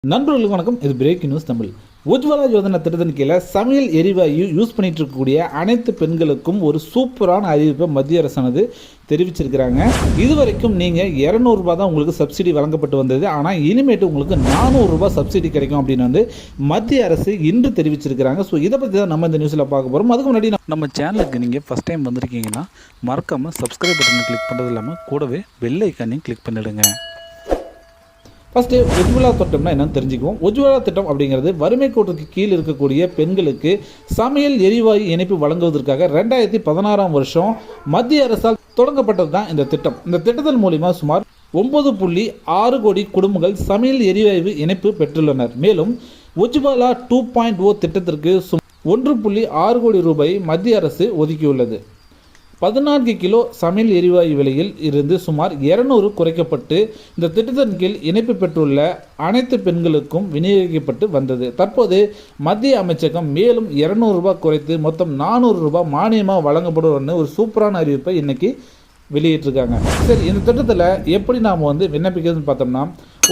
நண்பர்களுக்கு வணக்கம். இது பிரேக்கிங் நியூஸ் தமிழ். உஜ்வாலா யோஜனா திட்டத்தின் கீழே சமையல் எரிவாயு யூஸ் பண்ணிட்டு இருக்கக்கூடிய அனைத்து பெண்களுக்கும் ஒரு சூப்பரான அறிவிப்பை மத்திய அரசானது தெரிவிச்சிருக்கிறாங்க. இதுவரைக்கும் நீங்கள் 200 ரூபாய் தான் உங்களுக்கு சப்சிடி வழங்கப்பட்டு வந்தது. ஆனால் இனிமேட்டு உங்களுக்கு 400 ரூபாய் சப்சிடி கிடைக்கும் அப்படின்னு வந்து மத்திய அரசு இன்று தெரிவிச்சிருக்கிறாங்க. ஸோ இதை பற்றி தான் நம்ம இந்த நியூஸில் பார்க்க போகிறோம். அதுக்கு முன்னாடி நம்ம சேனலுக்கு நீங்கள் ஃபஸ்ட் டைம் வந்திருக்கீங்கன்னா மறக்காமல் சப்ஸ்கிரைப் பட்டனை கிளிக் பண்ணுறது இல்லாமல் கூடவே பெல் ஐக்கானையும் கிளிக் பண்ணிவிடுங்க. ஃபஸ்ட்டு உஜ்வாலா திட்டம்னா என்னன்னு தெரிஞ்சுக்குவோம். உஜ்வாலா திட்டம் அப்படிங்கிறது வறுமை கோட்டுக்கு கீழ் இருக்கக்கூடிய பெண்களுக்கு சமையல் எரிவாயு இணைப்பு வழங்குவதற்காக 2016 வருஷம் மத்திய அரசால் தொடங்கப்பட்டது தான் இந்த திட்டம். இந்த திட்டத்தின் மூலிமா சுமார் 9.6 கோடி குடும்பங்கள் சமையல் எரிவாயு இணைப்பு பெற்றுள்ளனர். மேலும் உஜ்வாலா 2.0 திட்டத்திற்கு 1.6 கோடி ரூபாய் மத்திய அரசு ஒதுக்கியுள்ளது. 14 கிலோ சமையல் எரிவாயு விலையில் இருந்து சுமார் 200 குறைக்கப்பட்டு இந்த திட்டத்தின் கீழ் இணைப்பு பெற்றுள்ள அனைத்து பெண்களுக்கும் விநியோகிக்கப்பட்டு வந்தது. தற்போது மத்திய அமைச்சகம் மேலும் 200 ரூபாய் குறைத்து மொத்தம் 400 ரூபாய் மானியமாக வழங்கப்படும் ஒரு சூப்பரான அறிவிப்பை இன்னைக்கு வெளியிட்டிருக்காங்க. சரி, இந்த திட்டத்தில் எப்படி நாம் விண்ணப்பிக்கிறதுன்னு பார்த்தோம்னா,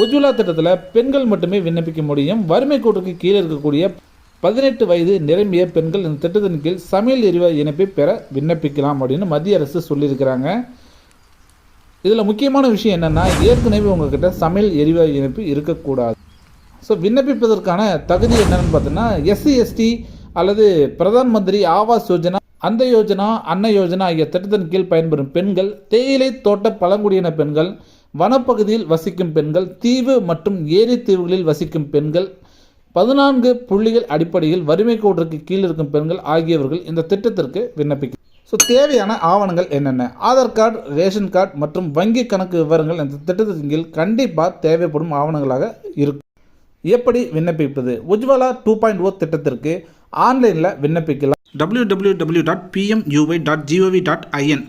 உஜ்வாலா திட்டத்தில் பெண்கள் மட்டுமே விண்ணப்பிக்க முடியும். வறுமை கோட்டுக்கு கீழே இருக்கக்கூடிய 18 வயது நிரம்பிய பெண்கள் இந்த திட்டத்தின் கீழ் சமையல் எரிவாயு இணைப்பை பெற விண்ணப்பிக்கலாம் அப்படின்னு மத்திய அரசு சொல்லியிருக்கிறாங்க. இதில் முக்கியமான விஷயம் என்னென்னா, ஏற்கனவே உங்ககிட்ட சமையல் எரிவாயு இணைப்பு இருக்கக்கூடாது. ஸோ விண்ணப்பிப்பதற்கான தகுதி என்னென்னு பார்த்தோன்னா, SC ST அல்லது பிரதான் மந்திரி ஆவாஸ் யோஜனா, அந்த யோஜனா, அன்ன யோஜனா ஆகிய திட்டத்தின் கீழ் பயன்பெறும் பெண்கள், தேயிலை தோட்ட பழங்குடியின பெண்கள், வனப்பகுதியில் வசிக்கும் பெண்கள், தீவு மற்றும் ஏரி தீவுகளில் வசிக்கும் பெண்கள், 14 புள்ளிகள் அடிப்படையில் வறுமை கோட்டிற்கு கீழ் இருக்கும் பெண்கள் ஆகியவர்கள் இந்த திட்டத்திற்கு விண்ணப்பிக்கும். ஸோ தேவையான ஆவணங்கள் என்னென்ன? ஆதார் கார்டு, ரேஷன் கார்டு மற்றும் வங்கி கணக்கு விவரங்கள் இந்த திட்டத்தின் கீழ் கண்டிப்பாக தேவைப்படும் ஆவணங்களாக இருக்கும். எப்படி விண்ணப்பிப்பது? உஜ்வாலா 2.0 திட்டத்திற்கு ஆன்லைனில் விண்ணப்பிக்கலாம். www.pmuy.gov.in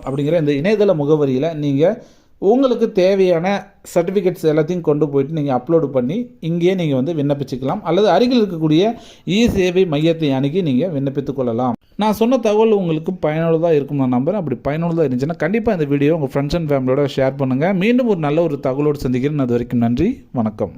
அப்படிங்கிற இந்த இணையதள முகவரியில் நீங்கள் உங்களுக்கு தேவையான சர்டிஃபிகேட்ஸ் எல்லாத்தையும் கொண்டு போயிட்டு நீங்கள் அப்லோடு பண்ணி இங்கேயே நீங்கள் விண்ணப்பிச்சுக்கலாம். அல்லது அருகில் இருக்கக்கூடிய சேவை மையத்தை அணுகி நீங்கள் விண்ணப்பித்துக் கொள்ளலாம். நான் சொன்ன தகவல் உங்களுக்கு பயனுள்ளதாக இருக்கும் நான் நம்புகிறேன். அப்படி பயனுள்ளதாக இருந்துச்சுன்னா கண்டிப்பாக இந்த வீடியோ உங்கள் ஃப்ரெண்ட்ஸ் அண்ட் ஃபேமிலியோட ஷேர் பண்ணுங்கள். மீண்டும் ஒரு நல்ல ஒரு தகவலோடு சந்திக்கிறேன். அது வரைக்கும் நன்றி, வணக்கம்.